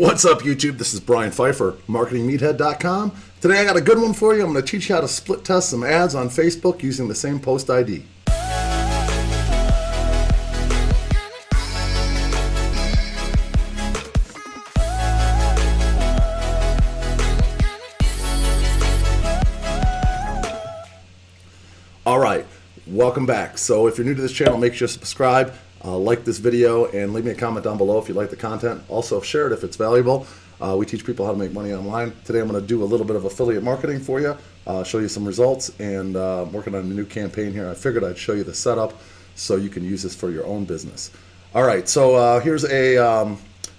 What's up, YouTube? This is Brian Pfeiffer, marketingmeathead.com. Today I got a good one for you. I'm going to teach you how to split test some ads on Facebook using the same post ID. All right, welcome back. So if you're new to this channel, make sure to subscribe. Like this video and leave me a comment down below if you like the content. Also share it if it's valuable. We teach people how to make money online. Today I'm going to do a little bit of affiliate marketing for you, show you some results, and working on a new campaign here. I figured I'd show you the setup so you can use this for your own business. All right, so here's a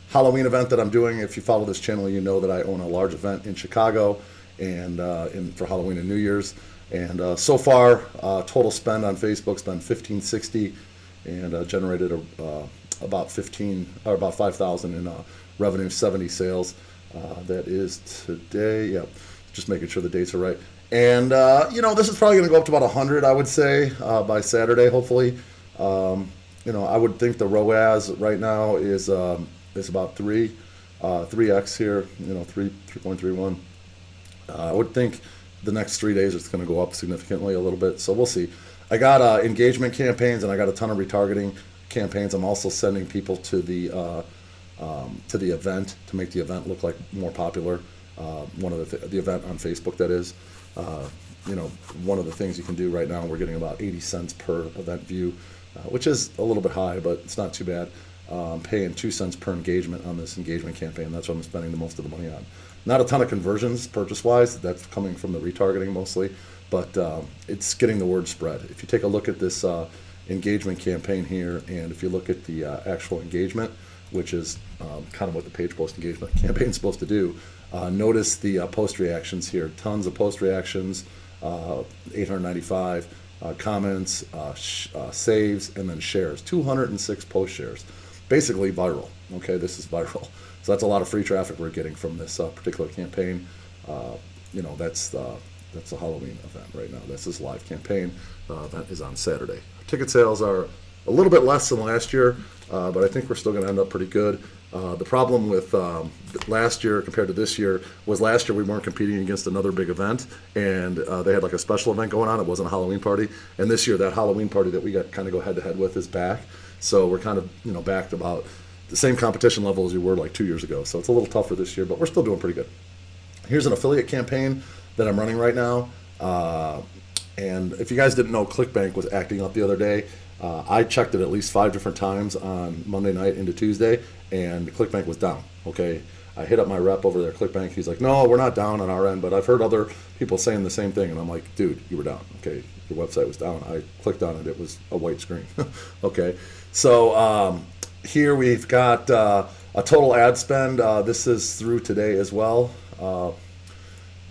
Halloween event that I'm doing. If you follow this channel, you know that I own a large event in Chicago and for Halloween and New Year's. And so far, total spend on Facebook's been $1,560. And generated about 5,000 in revenue, 70 sales. That is today. Yep, just making sure the dates are right. And this is probably going to go up to about 100, I would say, by Saturday, hopefully. I would think the ROAS right now is about 3x here. 3.31. I would think the next 3 days it's going to go up significantly a little bit. So we'll see. I got engagement campaigns and I got a ton of retargeting campaigns. I'm also sending people to the event to make the event look like more popular. One of the event on Facebook, that is. One of the things you can do right now, we're getting about 80 cents per event view, which is a little bit high, but it's not too bad. I'm paying 2 cents per engagement on this engagement campaign. That's what I'm spending the most of the money on. Not a ton of conversions purchase-wise. That's coming from the retargeting mostly. But it's getting the word spread. If you take a look at this engagement campaign here, and if you look at the actual engagement, which is kind of what the page post engagement campaign is supposed to do, notice the post reactions here. Tons of post reactions, 895 comments, saves, and then shares. 206 post shares. Basically viral. Okay, this is viral. So that's a lot of free traffic we're getting from this particular campaign. That's the Halloween event right now. That's this live campaign. Event is on Saturday. Ticket sales are a little bit less than last year, but I think we're still going to end up pretty good. The problem with last year compared to this year was last year we weren't competing against another big event, and they had like a special event going on. It wasn't a Halloween party, and this year that Halloween party that we got kind of go head to head with is back. So we're kind of back to about the same competition level as we were like 2 years ago. So it's a little tougher this year, but we're still doing pretty good. Here's an affiliate campaign that I'm running right now, and if you guys didn't know, ClickBank was acting up the other day. I checked it at least 5 different times on Monday night into Tuesday, and ClickBank was down. Okay, I hit up my rep over there, ClickBank. He's like, "No, we're not down on our end," but I've heard other people saying the same thing, and I'm like, "Dude, you were down. Okay, your website was down." I clicked on it; it was a white screen. Okay, so here we've got a total ad spend. This is through today as well.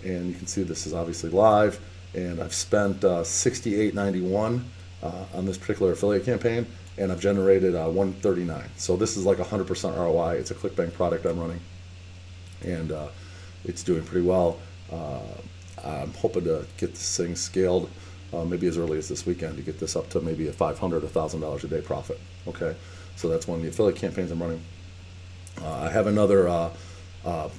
And you can see this is obviously live, and I've spent $68.91 on this particular affiliate campaign, and I've generated $139. So this is like 100% ROI. It's a ClickBank product I'm running, and it's doing pretty well. I'm hoping to get this thing scaled maybe as early as this weekend to get this up to maybe a $500, $1,000 a day profit. Okay, so that's one of the affiliate campaigns I'm running. I have another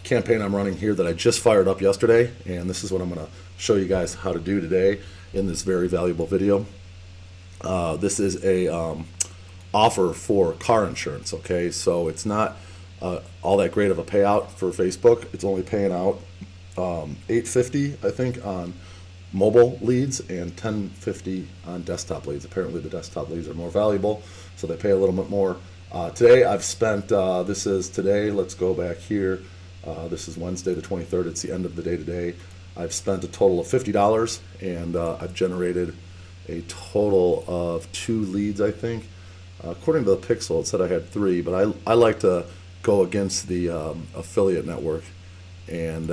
campaign I'm running here that I just fired up yesterday, and this is what I'm going to show you guys how to do today in this very valuable video. This is a offer for car insurance. Okay, so it's not all that great of a payout for Facebook. It's only paying out $850, I think, on mobile leads and $1050 on desktop leads. Apparently the desktop leads are more valuable, so they pay a little bit more. Today I've spent, this is today, let's go back here. This is Wednesday the 23rd, it's the end of the day today. I've spent a total of $50, and I've generated a total of 2 leads, I think. According to the Pixel, it said I had 3, but I like to go against the affiliate network, and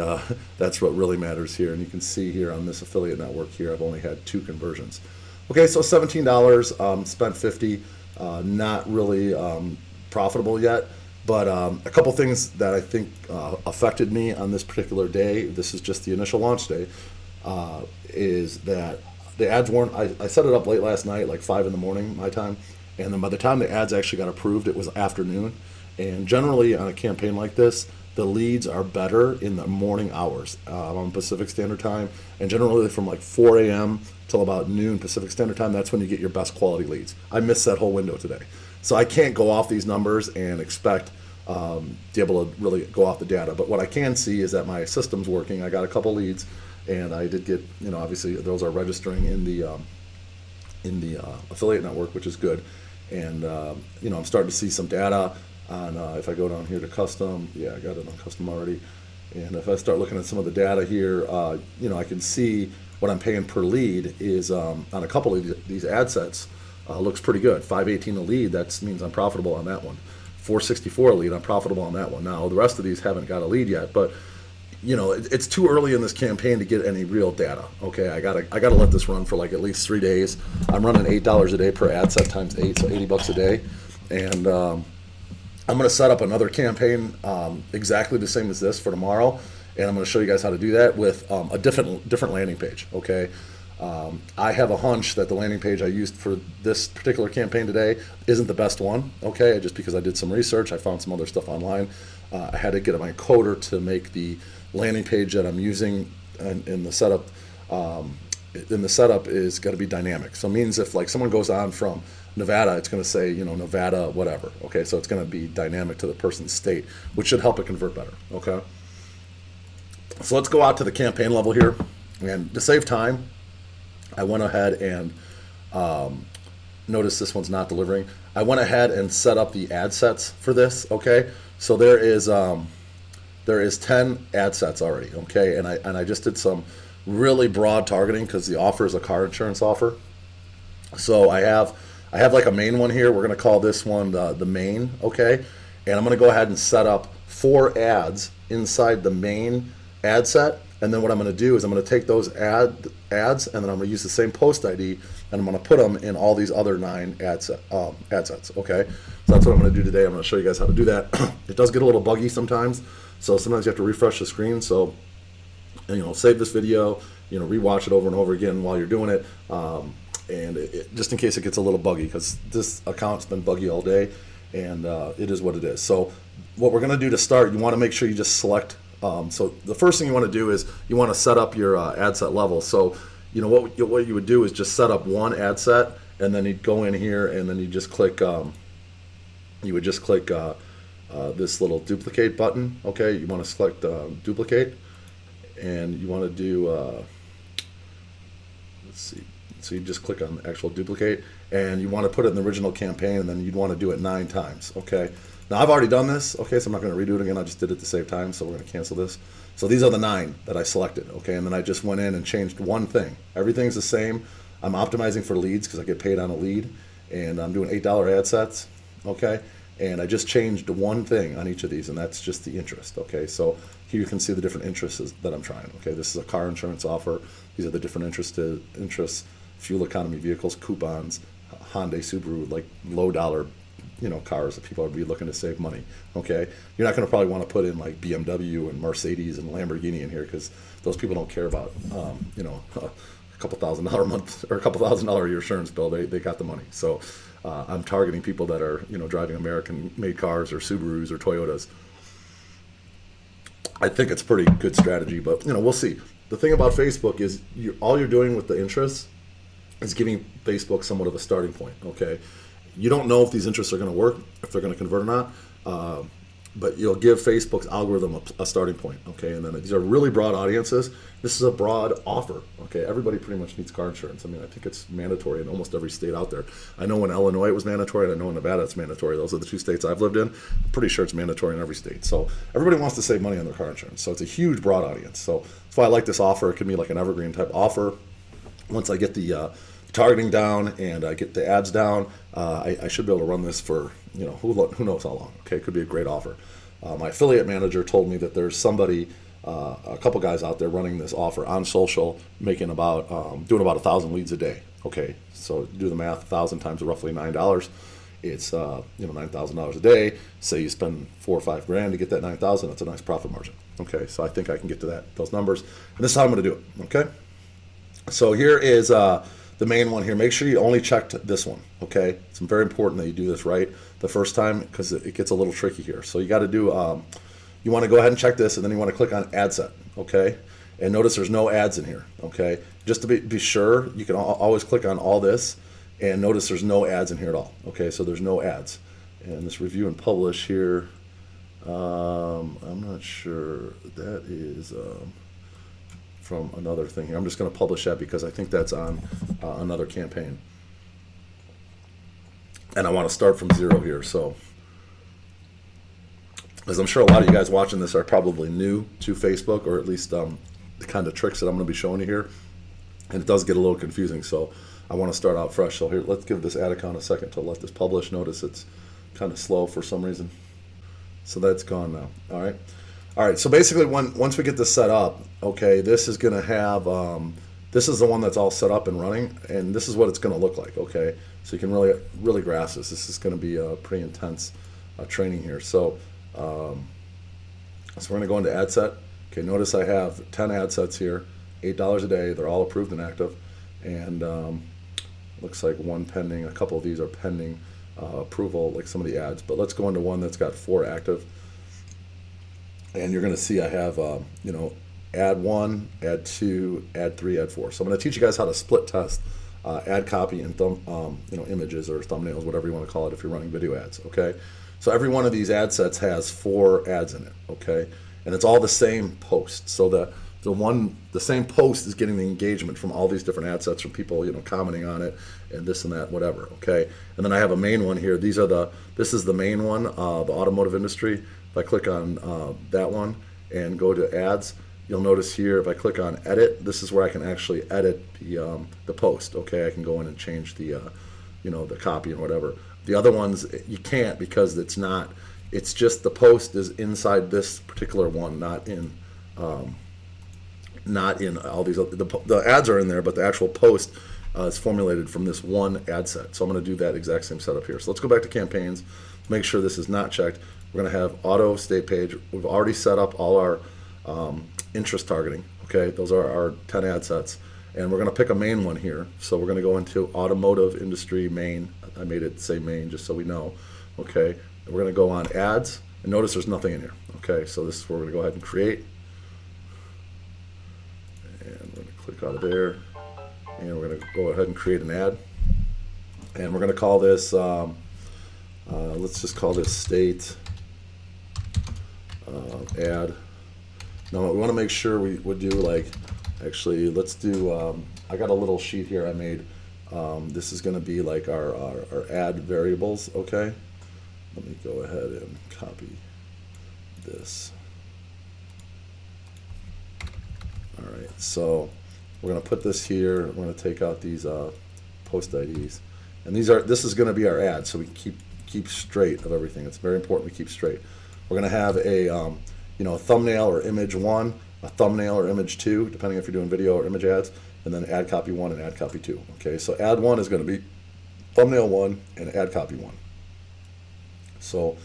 that's what really matters here. And you can see here on this affiliate network here, I've only had 2 conversions. Okay, so $17, spent $50. Not really profitable yet, but a couple things that I think affected me on this particular day, this is just the initial launch day, is that the ads weren't, I set it up late last night, like 5 in the morning my time, and then by the time the ads actually got approved, it was afternoon. And generally on a campaign like this, the leads are better in the morning hours on Pacific Standard Time, and generally from like 4 a.m. till about noon Pacific Standard Time. That's when you get your best quality leads. I missed that whole window today, so I can't go off these numbers and expect to be able to really go off the data. But what I can see is that my system's working. I got a couple leads, and I did get, obviously those are registering in the affiliate network, which is good. And I'm starting to see some data on if I go down here to custom. Yeah, I got it on custom already. And if I start looking at some of the data here, I can see what I'm paying per lead is on a couple of these ad sets looks pretty good. $518 a lead, that means I'm profitable on that one. $464 a lead, I'm profitable on that one. Now the rest of these haven't got a lead yet, but it's too early in this campaign to get any real data. Okay, I gotta let this run for like at least 3 days. I'm running $8 a day per ad set times 8, so $80 a day, and I'm gonna set up another campaign exactly the same as this for tomorrow, and I'm gonna show you guys how to do that with a different landing page. Okay. I have a hunch that the landing page I used for this particular campaign today isn't the best one, okay, just because I did some research. I found some other stuff online. I had to get my coder to make the landing page that I'm using in the setup. Is got to be dynamic. So it means if like someone goes on from Nevada, it's going to say, Nevada, whatever, okay, so it's going to be dynamic to the person's state, which should help it convert better, okay. So let's go out to the campaign level here, and to save time, I went ahead and notice this one's not delivering. I went ahead and set up the ad sets for this. Okay, so there is 10 ad sets already. Okay, and I just did some really broad targeting because the offer is a car insurance offer. So I have like a main one here. We're gonna call this one the main. Okay, and I'm gonna go ahead and set up 4 ads inside the main ad set. And then what I'm going to do is I'm going to take those ads, and then I'm going to use the same post ID, and I'm going to put them in all these other 9 ad sets. Okay, so that's what I'm going to do today. I'm going to show you guys how to do that. It does get a little buggy sometimes, so sometimes you have to refresh the screen. So, save this video, rewatch it over and over again while you're doing it, and just in case it gets a little buggy, because this account's been buggy all day, and it is what it is. So, what we're going to do to start, you want to make sure you just select. So the first thing you want to do is you want to set up your ad set level. So what you would do is just set up one ad set, and then you'd go in here, and then you just click. You would just click this little duplicate button. Okay, you want to select duplicate, and you want to do. Let's see. So you just click on actual duplicate, and you want to put it in the original campaign, and then you'd want to do it 9 times. Okay. Now I've already done this, okay, so I'm not going to redo it again. I just did it at the same time, so we're going to cancel this. So these are the 9 that I selected, okay, and then I just went in and changed one thing. Everything's the same. I'm optimizing for leads because I get paid on a lead, and I'm doing $8 ad sets, okay, and I just changed one thing on each of these, and that's just the interest, okay. So here you can see the different interests that I'm trying, okay. This is a car insurance offer. These are the different interests, fuel economy vehicles, coupons, Hyundai, Subaru, like low dollar cars that people would be looking to save money. Okay, you're not going to probably want to put in like BMW and Mercedes and Lamborghini in here because those people don't care about a couple $1,000 a month or a couple $1,000 a year insurance bill. They got the money. So I'm targeting people that are driving American-made cars or Subarus or Toyotas. I think it's a pretty good strategy, but we'll see. The thing about Facebook is all you're doing with the interests is giving Facebook somewhat of a starting point. Okay. You don't know if these interests are going to work, if they're going to convert or not, but you'll give Facebook's algorithm a starting point, okay? And then these are really broad audiences. This is a broad offer, okay? Everybody pretty much needs car insurance. I mean, I think it's mandatory in almost every state out there. I know in Illinois it was mandatory, and I know in Nevada it's mandatory. Those are the 2 states I've lived in. I'm pretty sure it's mandatory in every state. So everybody wants to save money on their car insurance. So it's a huge, broad audience. So that's why I like this offer. It can be like an evergreen type offer. Once I get the targeting down and I get the ads down, I should be able to run this for who knows how long. Okay, it could be a great offer. My affiliate manager told me that there's somebody, a couple guys out there running this offer on social, making doing about 1,000 leads a day. Okay, so do the math, 1,000 times roughly $9. It's $9,000 a day. Say you spend $4 or $5 grand to get that 9,000. That's a nice profit margin. Okay, so I think I can get to those numbers, and this is how I'm going to do it. Okay, so here is the main one here. Make sure you only checked this one. Okay, it's very important that you do this right the first time because it gets a little tricky here. So you got to do you want to go ahead and check this, and then you want to click on Ad Set, okay? And notice there's no ads in here, okay? Just to be sure, you can always click on all this, and notice there's no ads in here at all, okay? So there's no ads. And this review and publish here, I'm not sure, that is from another thing here. I'm just going to publish that because I think that's on another campaign. And I want to start from 0 here, so as I'm sure a lot of you guys watching this are probably new to Facebook, or at least the kind of tricks that I'm going to be showing you here, and it does get a little confusing, so I want to start out fresh. So here, let's give this ad account a second to let this publish. Notice it's kind of slow for some reason. So that's gone now. All right, so basically once we get this set up, okay, this is going to have, this is the one that's all set up and running, and this is what it's going to look like, okay? So you can really grasp this. This is going to be a pretty intense training here. So we're going to go into ad set. Okay, notice I have 10 ad sets here, $8 a day. They're all approved and active, and looks like one pending. A couple of these are pending approval, like some of the ads. But let's go into one that's got 4 active, and you're going to see I have you know, ad 1, ad 2, ad 3, ad 4. So I'm going to teach you guys how to split test ad copy and you know, images or thumbnails, whatever you want to call it, if you're running video ads. Okay, so every one of these ad sets has 4 ads in it. Okay, and it's all the same post. So the same post is getting the engagement from all these different ad sets, from people, you know, commenting on it and this and that, whatever. Okay, and then I have a main one here. This is the main one, the automotive industry. If I click on that one and go to ads, you'll notice here if I click on edit, this is where I can actually edit the post. Okay, I can go in and change the you know, the copy and whatever. The other ones you can't, because it's not. It's just the post is inside this particular one, not in all these other, the ads are in there, but the actual post is formulated from this one ad set. So I'm going to do that exact same setup here. So let's go back to campaigns, make sure this is not checked. We're going to have auto state page. We've already set up all our interest targeting. Okay, those are our 10 ad sets, and we're going to pick a main one here. So we're going to go into automotive industry main. I made it say main just so we know. Okay, and we're going to go on ads, and notice there's nothing in here. Okay, so this is where we're going to go ahead and create. And we're going to click out of there, and we're going to go ahead and create an ad, and we're going to call this let's just call this state ad. Now we want to make sure we would do, like, actually let's do I got a little sheet here I made. This is going to be like our ad variables. Okay, let me go ahead and copy this. All right, so we're going to put this here. We're going to take out these post IDs, and this is going to be our ad, so we keep straight of everything. It's very important we keep straight. We're going to have a you know, a thumbnail or image 1, a thumbnail or image 2, depending if you're doing video or image ads, and then ad copy 1 and ad copy 2. Okay, so ad 1 is going to be thumbnail 1 and ad copy 1. So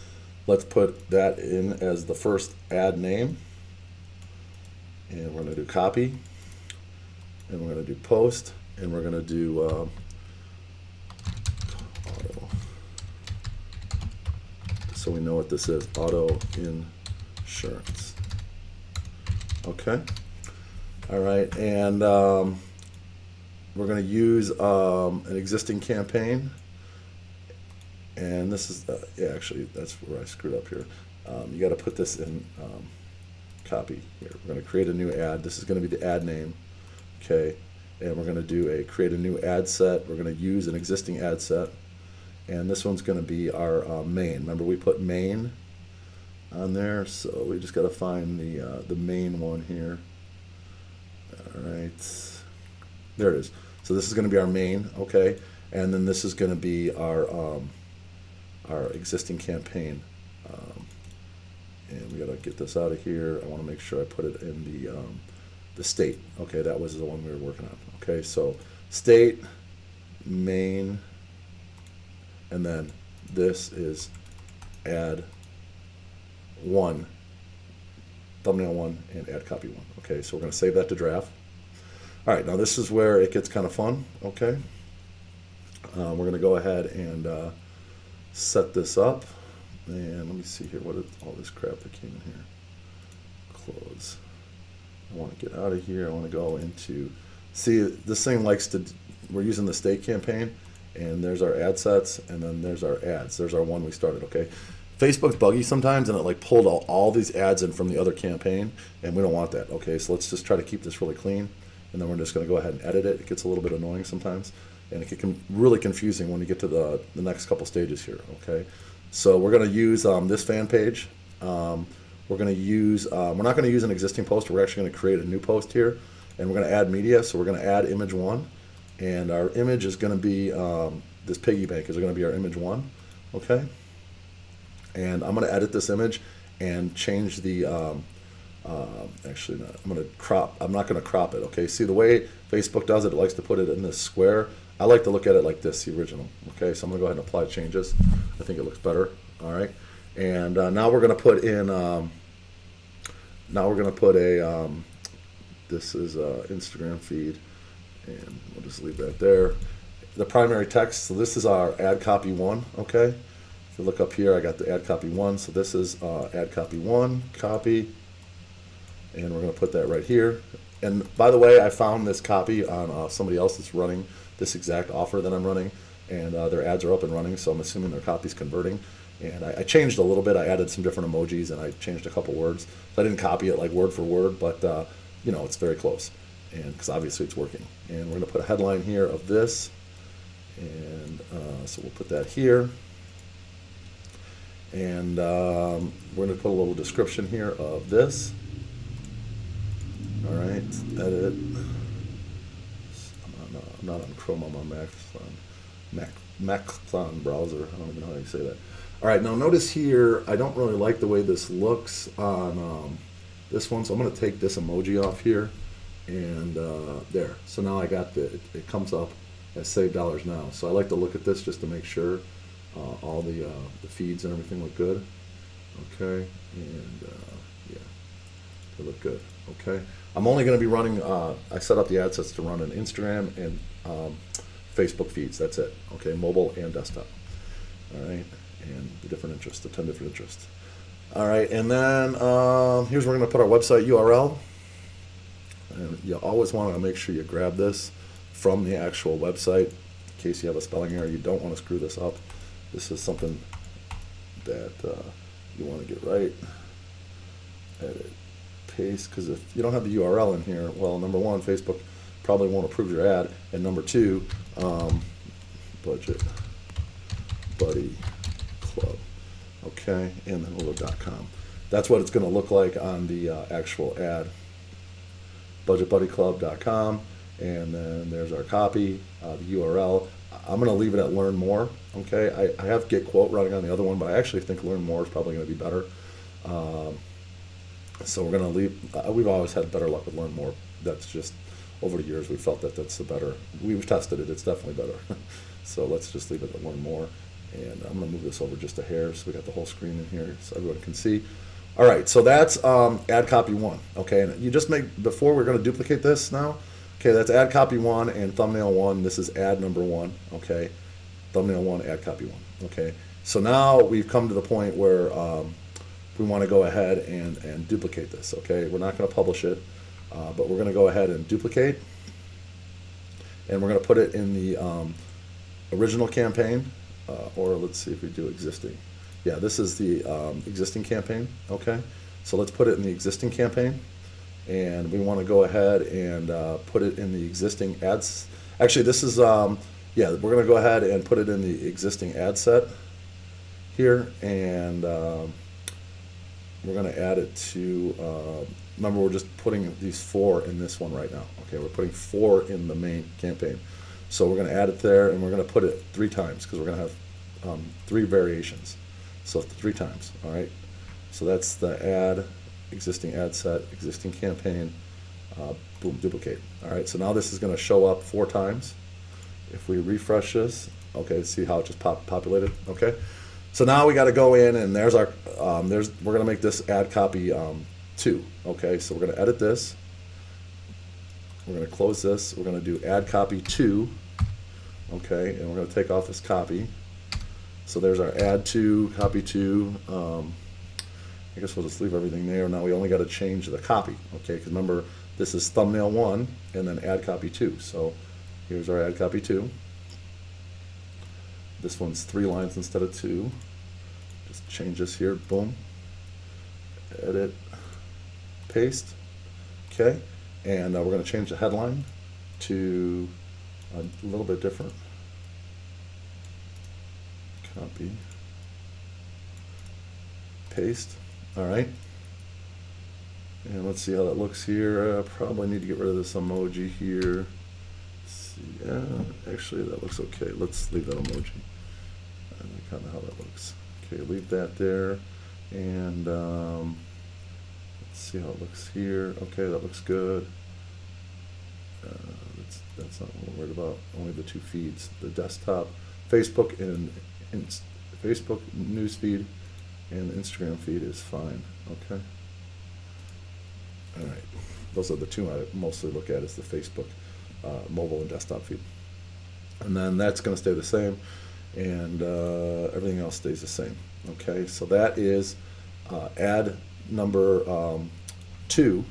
let's put that in as the first ad name, and we're going to do copy, and we're going to do post, and we're going to do auto, so we know what this is, auto insurance. Okay, all right, and we're going to use an existing campaign, and this is yeah, actually that's where I screwed up here. You got to put this in copy here. We're going to create a new ad. This is going to be the ad name. Okay, and we're going to do create a new ad set. We're going to use an existing ad set, and this one's going to be our main. Remember, we put main on there, so we just got to find the main one here. All right, there it is. So this is going to be our main. Okay, and then this is going to be our existing campaign. And we got to get this out of here. I want to make sure I put it in the state. Okay, that was the one we were working on. Okay, so state, main, and then this is ad 1, thumbnail 1, and ad copy 1. Okay, so we're going to save that to draft. All right, now this is where it gets kind of fun. Okay, we're going to go ahead and set this up. And let me see here, what is all this crap that came in here? close. I want to get out of here. I want to go into, see, this thing likes to, we're using the state campaign, and there's our ad sets, and then there's our ads. There's our one we started, okay? Facebook's buggy sometimes, and it like pulled all these ads in from the other campaign, and we don't want that, okay? So let's just try to keep this really clean, and then we're just going to go ahead and edit it. It gets a little bit annoying sometimes, and it can really confusing when you get to the next couple stages here, okay? So we're going to use this fan page. We're going to use, we're not going to use an existing post. We're actually going to create a new post here, and we're going to add media. So we're going to add image 1, and our image is going to be, this piggy bank is going to be our image 1, okay? And I'm going to edit this image and change the, actually no, I'm going to crop, I'm not going to crop it, okay? See the way Facebook does it, it likes to put it in this square. I like to look at it like this, the original, okay? So I'm going to go ahead and apply changes. I think it looks better, all right? And now we're going to put in, now we're going to put a, this is Instagram feed, and we'll just leave that there. The primary text, so this is our ad copy 1, okay? If you look up here, I got the ad copy 1, so this is ad copy 1, copy, and we're going to put that right here. And by the way, I found this copy on somebody else that's running this exact offer that I'm running, and their ads are up and running, so I'm assuming their copy's converting. And I changed a little bit. I added some different emojis, and I changed a couple words. So I didn't copy it like word for word, but you know, it's very close, and because obviously it's working. And we're going to put a headline here of this, and so we'll put that here. And we're going to put a little description here of this. All right, edit. I'm not on Chrome, I'm on Mac browser. I don't even know how you say that. All right, now notice here, I don't really like the way this looks on this one, so I'm going to take this emoji off here, and there. So now I got it comes up as save dollars now. So I like to look at this just to make sure all the feeds and everything look good. Okay, and yeah, they look good. Okay, I'm only going to be running, I set up the ad sets to run on Instagram and Facebook feeds. That's it. Okay, mobile and desktop. All right, and the different interests, the 10 different interests. All right, and then here's where we're going to put our website URL. And you always want to make sure you grab this from the actual website in case you have a spelling error. You don't want to screw this up. This is something that you want to get right. Edit, paste, because if you don't have the URL in here, well, number one, Facebook probably won't approve your ad, and number two, budget buddy club, okay, and then hulu.com. That's what it's going to look like on the actual ad, budgetbuddyclub.com, and then there's our copy, the URL. I'm going to leave it at learn more, okay? I have get quote running on the other one, but I actually think learn more is probably going to be better. So we're going to leave, we've always had better luck with learn more. That's just, over the years, we felt that that's the better, we've tested it, it's definitely better. So let's just leave it at learn more. And I'm going to move this over just a hair so we got the whole screen in here so everyone can see. All right, so that's ad copy 1, okay? And you just make, before we're going to duplicate this now, okay, that's ad copy 1 and thumbnail 1. This is ad number 1, okay? Thumbnail 1, ad copy 1, okay? So now we've come to the point where we want to go ahead and duplicate this, okay? We're not going to publish it, but we're going to go ahead and duplicate. And we're going to put it in the original campaign, or let's see if we do existing. Yeah, this is the existing campaign, okay? So let's put it in the existing campaign. And we want to go ahead and put it in the existing ads. Actually, this is, yeah, we're going to go ahead and put it in the existing ad set here. And we're going to add it to, remember, we're just putting these 4 in this one right now. Okay, we're putting 4 in the main campaign. So we're going to add it there, and we're going to put it 3 times because we're going to have 3 variations. So 3 times, all right? So that's the ad, existing ad set, existing campaign, boom, duplicate. All right, so now this is going to show up 4 times. If we refresh this, okay, see how it just populated, okay? So now we got to go in, and there's our, we're going to make this ad copy 2, okay? So we're going to edit this. We're going to close this. We're going to do ad copy 2, okay? And we're going to take off this copy. So there's our ad 2, copy 2, I guess we'll just leave everything there. Now we only got to change the copy, okay? Because remember, this is thumbnail 1 and then ad copy 2. So here's our ad copy 2. This one's 3 lines instead of 2. Just change this here, boom. Edit, paste, okay? And we're going to change the headline to a little bit different. Copy, paste, all right. And let's see how that looks here. Probably need to get rid of this emoji here. Let's see, actually that looks okay. Let's leave that emoji. I like kind of how that looks. Okay, leave that there. And let's see how it looks here. Okay, that looks good. That's not what we're worried about. Only the 2 feeds, the desktop, Facebook and Facebook newsfeed, and the Instagram feed is fine. Okay. All right. Those are the 2 I mostly look at, is the Facebook mobile and desktop feed. And then that's going to stay the same, and everything else stays the same. Okay. So that is ad number 2,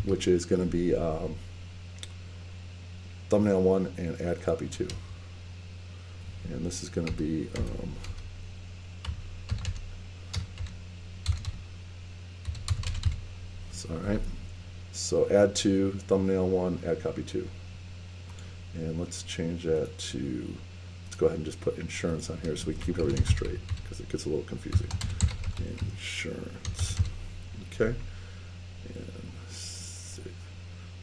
which is going to be thumbnail 1 and ad copy 2. And this is going to be all right. So ad 2, thumbnail 1, ad copy 2. And let's change that to, let's go ahead and just put insurance on here so we can keep everything straight, because it gets a little confusing. Insurance. Okay. And save.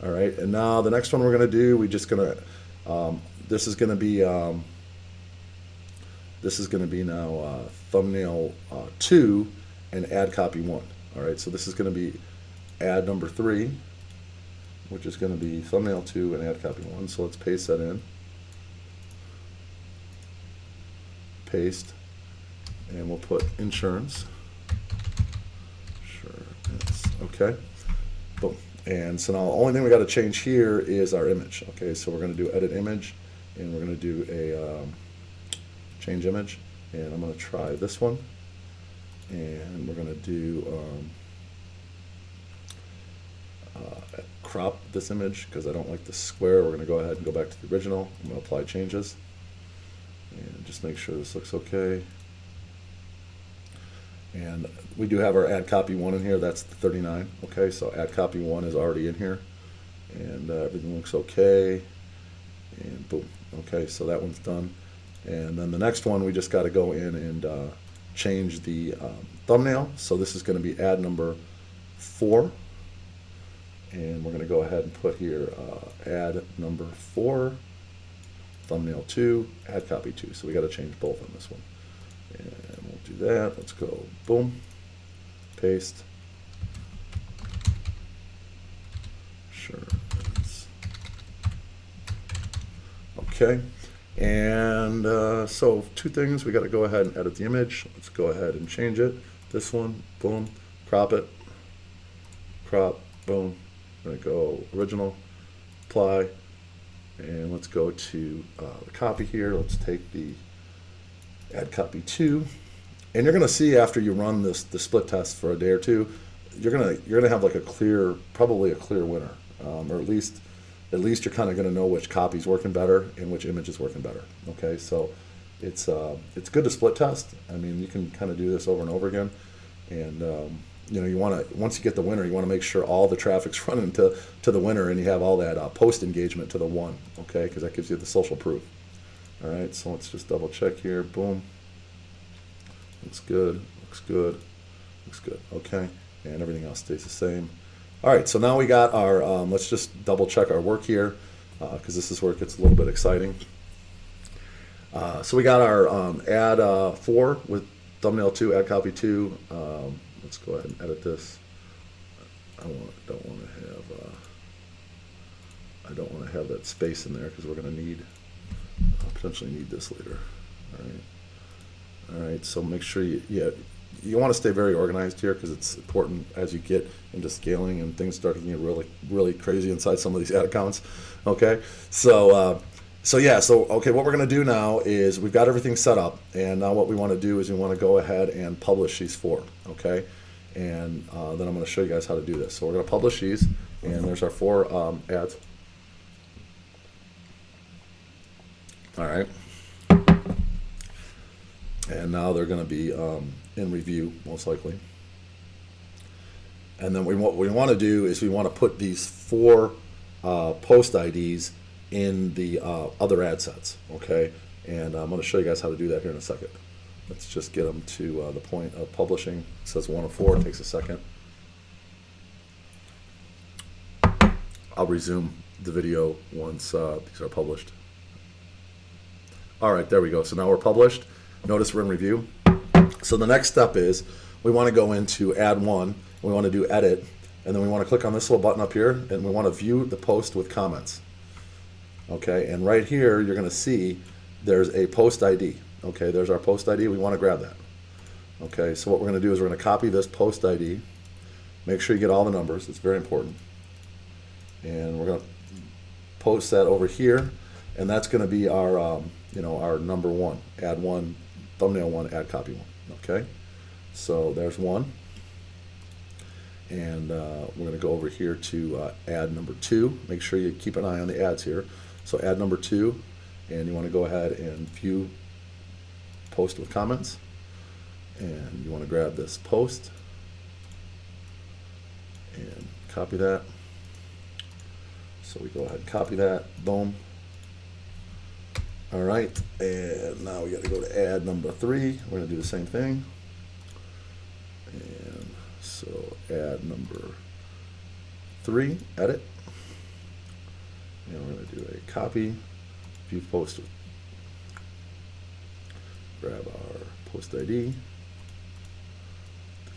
All right. And now the next one we're going to do, we're just going to, this is going to be now thumbnail 2 and ad copy 1. All right. So this is going to be ad number 3, which is going to be thumbnail 2 and ad copy 1. So let's paste that in. Paste. And we'll put insurance. Sure. Okay. Boom. And so now the only thing we got to change here is our image. Okay. So we're going to do edit image, and we're going to do a change image. And I'm going to try this one. And we're going to do crop this image because I don't like the square. We're going to go ahead and go back to the original. I'm going to apply changes and just make sure this looks okay. And we do have our ad copy 1 in here. That's the 39. Okay, so ad copy 1 is already in here, and everything looks okay. And boom. Okay, so that one's done. And then the next one, we just got to go in and change the thumbnail. So this is going to be ad number 4. And we're going to go ahead and put here ad number 4, thumbnail 2, ad copy 2. So we got to change both on this one. And we'll do that. Let's go, boom, paste. Sure. Okay. And so 2 things. We got to go ahead and edit the image. Let's go ahead and change it. This one, boom, crop it, crop, boom. I'm going to go original, apply, and let's go to the copy here. Let's take the ad copy 2, and you're going to see after you run the split test for a day or 2, you're gonna have like probably a clear winner, or at least you're kind of going to know which copy's working better and which image is working better. Okay, so it's good to split test. I mean, you can kind of do this over and over again, and you want to, once you get the winner, you want to make sure all the traffic's running to the winner, and you have all that post engagement to the one. Okay, because that gives you the social proof. All right, so let's just double check here. Boom. Looks good. Looks good. Looks good. Okay, and everything else stays the same. All right, so now we got our. Let's just double check our work here, because this is where it gets a little bit exciting. So we got our ad 4 with thumbnail 2, ad copy 2. Let's go ahead and edit this. I don't want to have that space in there because we're going to potentially need this later. All right. So make sure you want to stay very organized here because it's important as you get into scaling and things start to get really, really crazy inside some of these ad accounts. Okay. So okay, what we're going to do now is we've got everything set up, and now what we want to do is we want to go ahead and publish these 4. Okay. and then I'm going to show you guys how to do this. So we're going to publish these, and there's our 4 ads. All right. And now they're going to be in review, most likely. And then what we want to do is we want to put these 4 post IDs in the other ad sets, okay? And I'm going to show you guys how to do that here in a second. Let's just get them to the point of publishing. It says 1 of 4, it takes a second. I'll resume the video once these are published. All right, there we go. So now we're published. Notice we're in review. So the next step is we want to go into Ad 1. We want to do Edit, and then we want to click on this little button up here, and we want to view the post with comments. Okay, and right here you're going to see there's a post ID. Okay, there's our post ID. We want to grab that. Okay, so what we're going to do is we're going to copy this post ID. Make sure you get all the numbers. It's very important. And we're going to post that over here, and that's going to be our our number 1, Ad 1, thumbnail 1, ad copy 1. Okay, so there's 1. And we're going to go over here to ad number 2. Make sure you keep an eye on the ads here. So ad number 2, and you want to go ahead and view post with comments. And you want to grab this post and copy that. So we go ahead and copy that. Boom. All right, and now we got to go to ad number 3. We're going to do the same thing. And so ad number 3, edit. And we're going to do a copy, view post. Grab our post ID.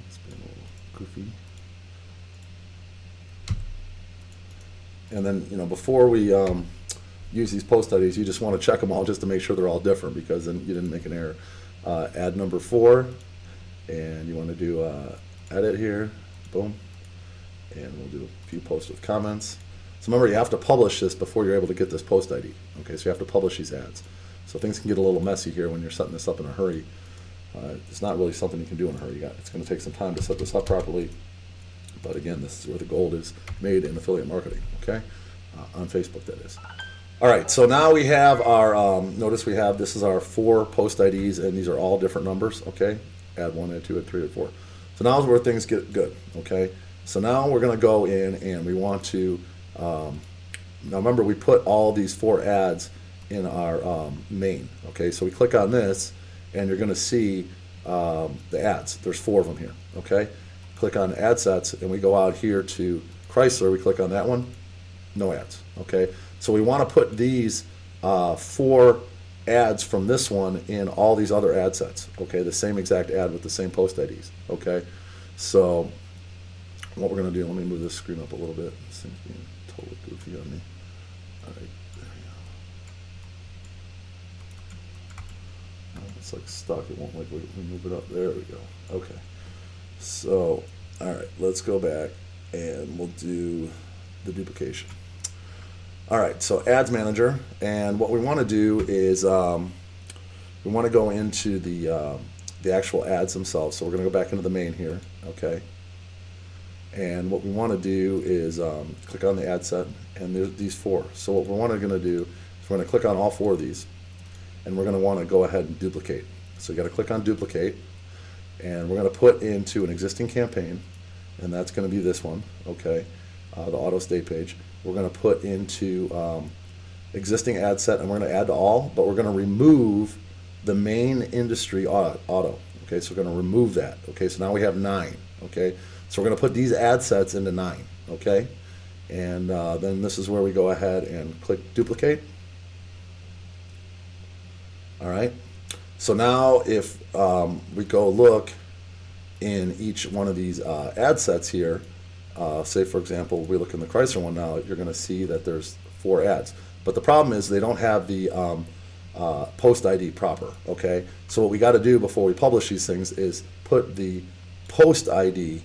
It's been a little goofy. And then, before we use these post IDs, you just want to check them all just to make sure they're all different, because then you didn't make an error. Ad number 4, and you want to do edit here, boom, and we'll do a few posts with comments. So remember, you have to publish this before you're able to get this post ID. Okay, so you have to publish these ads. So things can get a little messy here when you're setting this up in a hurry. It's not really something you can do in a hurry. It's going to take some time to set this up properly. But again, this is where the gold is made in affiliate marketing, okay? On Facebook, that is. All right, so now we have our, notice we have, this is our 4 post IDs, and these are all different numbers, okay? Ad 1, ad 2, ad 3, ad 4. So now is where things get good, okay? So now we're going to go in and we want to, now remember we put all these 4 ads in our main, okay? So we click on this, and you're going to see the ads. There's 4 of them here, okay? Click on ad sets, and we go out here to Chrysler. We click on that one, no ads, okay? So we want to put these 4 ads from this one in all these other ad sets, okay? The same exact ad with the same post IDs, okay? So what we're going to do, let me move this screen up a little bit. This thing's being totally goofy on me. All right, there we go. It's like stuck. It won't let me move it up. There we go. Okay. So, all right, let's go back and we'll do the duplication. All right, so Ads Manager, and what we want to do is we want to go into the actual ads themselves. So we're going to go back into the main here, okay? And what we want to do is click on the ad set, and there's these 4. So what we're going to do is we're going to click on all 4 of these, and we're going to want to go ahead and duplicate. So you got to click on duplicate, and we're going to put into an existing campaign, and that's going to be this one, okay? The auto state page. We're going to put into existing ad set, and we're going to add to all, but we're going to remove the main industry auto. Okay, so we're going to remove that. Okay, so now we have 9. Okay, so we're going to put these ad sets into 9. Okay, and then this is where we go ahead and click duplicate. All right, so now if we go look in each one of these ad sets here, say for example we look in the Chrysler one now, you're going to see that there's 4 ads, but the problem is they don't have the post ID proper. Okay, so what we got to do before we publish these things is put the post ID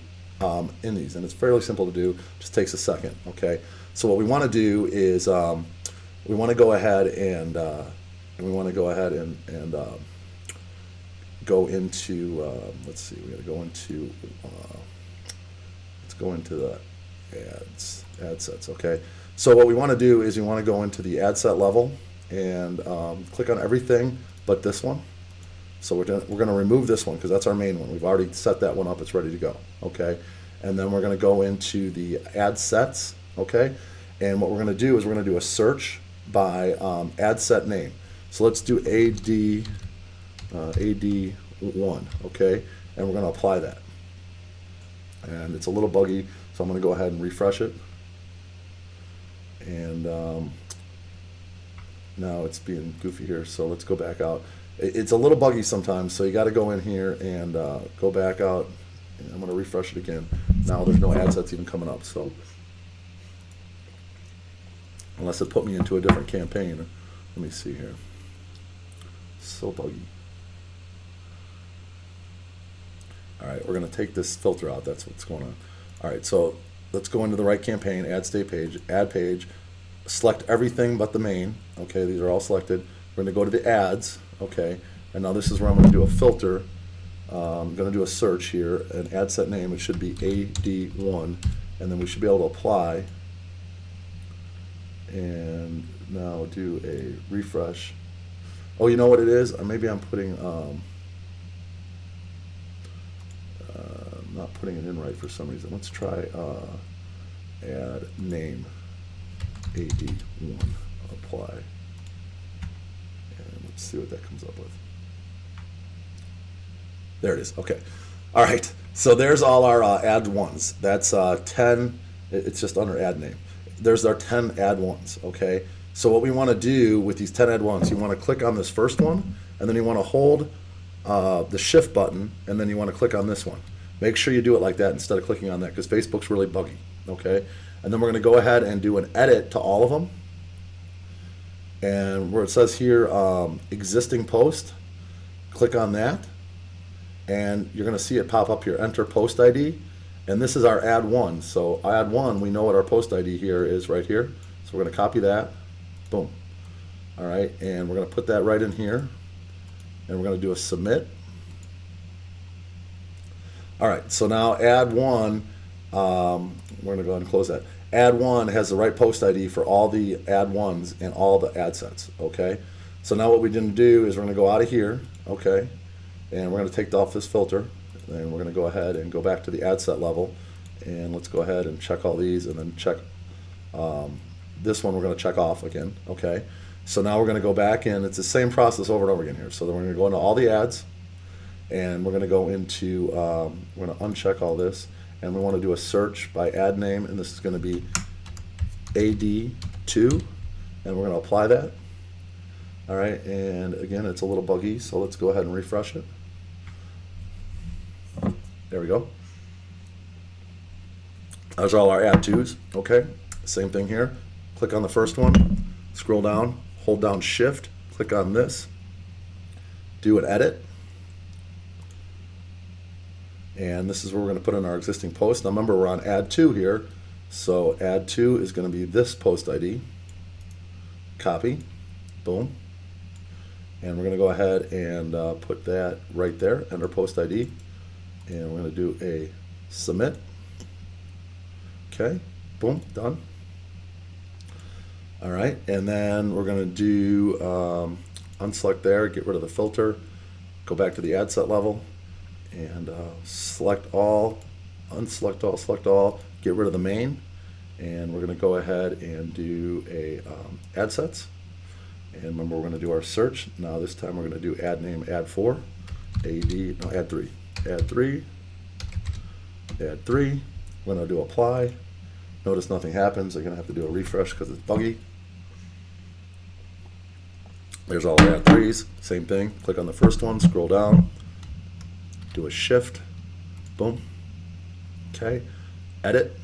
in these, and it's fairly simple to do, just takes a second. Okay, so what we want to do is we want to go ahead and go into let's see, we got to go into go into the ad sets, okay? So what we want to do is we want to go into the ad set level and click on everything but this one. So we're going to remove this one because that's our main one. We've already set that one up. It's ready to go, okay? And then we're going to go into the ad sets, okay? And what we're going to do is we're going to do a search by ad set name. So let's do AD1, okay? And we're going to apply that. And it's a little buggy, so I'm going to go ahead and refresh it. And now it's being goofy here, so let's go back out. It's a little buggy sometimes, so you got to go in here and go back out. And I'm going to refresh it again. Now there's no ad sets even coming up, so unless it put me into a different campaign. Let me see here. So buggy. All right, we're going to take this filter out. That's what's going on. All right, so let's go into the right campaign, add state page, add page, select everything but the main. Okay, these are all selected. We're going to go to the ads. Okay, and now this is where I'm going to do a filter. I'm going to do a search here, an ad set name. It should be AD1, and then we should be able to apply. And now do a refresh. Oh, you know what it is? Or maybe I'm putting, not putting it in right for some reason. Let's try add name AD1, apply. And let's see what that comes up with. There it is. Okay. All right. So there's all our ad ones. That's 10. It's just under ad name. There's our 10 ad ones. Okay. So what we want to do with these 10 ad ones, you want to click on this first one, and then you want to hold the shift button, and then you want to click on this one. Make sure you do it like that instead of clicking on that, because Facebook's really buggy. Okay. And then we're going to go ahead and do an edit to all of them. And where it says here, existing post, click on that. And you're going to see it pop up here, enter post ID. And this is our ad one. So ad one, we know what our post ID here is right here. So we're going to copy that. Boom. All right. And we're going to put that right in here. And we're going to do a submit. All right. So now ad one, we're going to go ahead and close that. Ad one has the right post ID for all the ad ones and all the ad sets. Okay. So now what we're going to do is we're going to go out of here. Okay. And we're going to take off this filter, and we're going to go ahead and go back to the ad set level, and let's go ahead and check all these, and then check this one we're going to check off again. Okay, so now we're going to go back in. It's the same process over and over again here. So then we're going to go into all the ads, and we're going to go into, we're going to uncheck all this, and we want to do a search by ad name, and this is going to be AD2, and we're going to apply that. All right, and again, it's a little buggy, so let's go ahead and refresh it. There we go. Those are all our ad twos. Okay, same thing here. Click on the first one, scroll down, hold down shift, click on this, do an edit. And this is where we're going to put in our existing post. Now remember, we're on ad 2 here. So ad 2 is going to be this post ID. Copy, boom. And we're going to go ahead and put that right there under post ID. And we're going to do a submit. Okay, boom, done. All right, and then we're going to do unselect there, get rid of the filter, go back to the ad set level, and select all, unselect all, select all, get rid of the main, and we're going to go ahead and do a ad sets. And remember, we're going to do our search. Now this time we're going to do ad name, ad 4, ad 3, ad 3, ad 3. We're going to do apply. Notice nothing happens. They're going to have to do a refresh because it's buggy. There's all our ad 3s. Same thing. Click on the first one, scroll down, do a shift, boom. Okay, edit,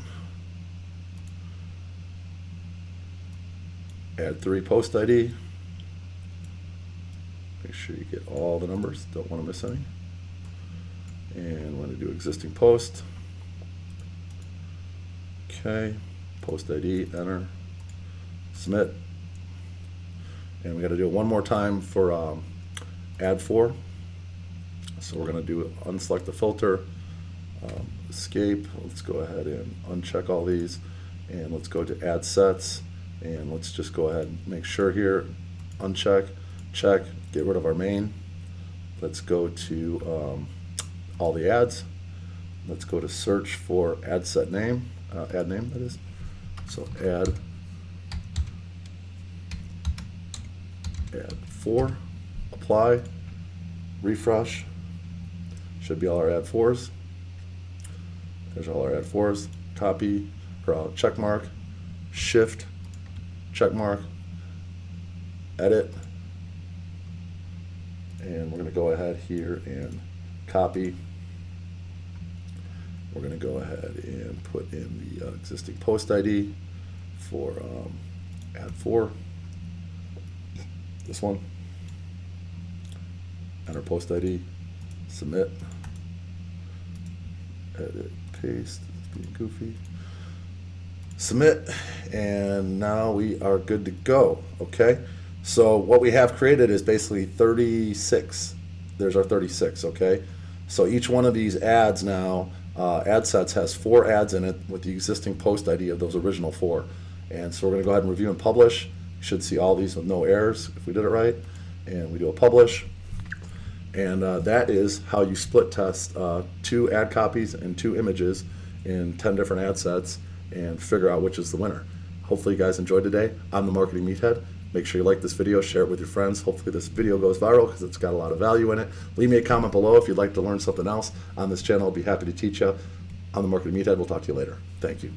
ad 3 post ID. Make sure you get all the numbers, don't want to miss any. And we're going to do existing post. Okay, post ID, enter, submit. And we got to do it one more time for ad 4. So we're going to do unselect the filter, escape. Let's go ahead and uncheck all these, and let's go to add sets, and let's just go ahead and make sure here, uncheck, check, get rid of our main. Let's go to all the ads. Let's go to search for ad set name, ad name that is. So add 4, apply, refresh. Should be all our ad 4s. There's all our ad 4s. Copy, or check mark, shift, check mark, edit, and we're going to go ahead here and copy. We're going to go ahead and put in the existing post ID for ad 4. This one. Enter post ID. Submit. Edit. Paste. It's being goofy. Submit, and now we are good to go. Okay, so what we have created is basically 36. There's our 36. Okay, so each one of these ads now, ad sets has 4 ads in it with the existing post ID of those original 4. And so we're going to go ahead and review and publish. You should see all these with no errors if we did it right. And we do a publish. And that is how you split test 2 ad copies and 2 images in 10 different ad sets and figure out which is the winner. Hopefully you guys enjoyed today. I'm the Marketing Meathead. Make sure you like this video, share it with your friends. Hopefully this video goes viral because it's got a lot of value in it. Leave me a comment below if you'd like to learn something else on this channel. I'll be happy to teach you. I'm the Marketing Meathead. We'll talk to you later. Thank you.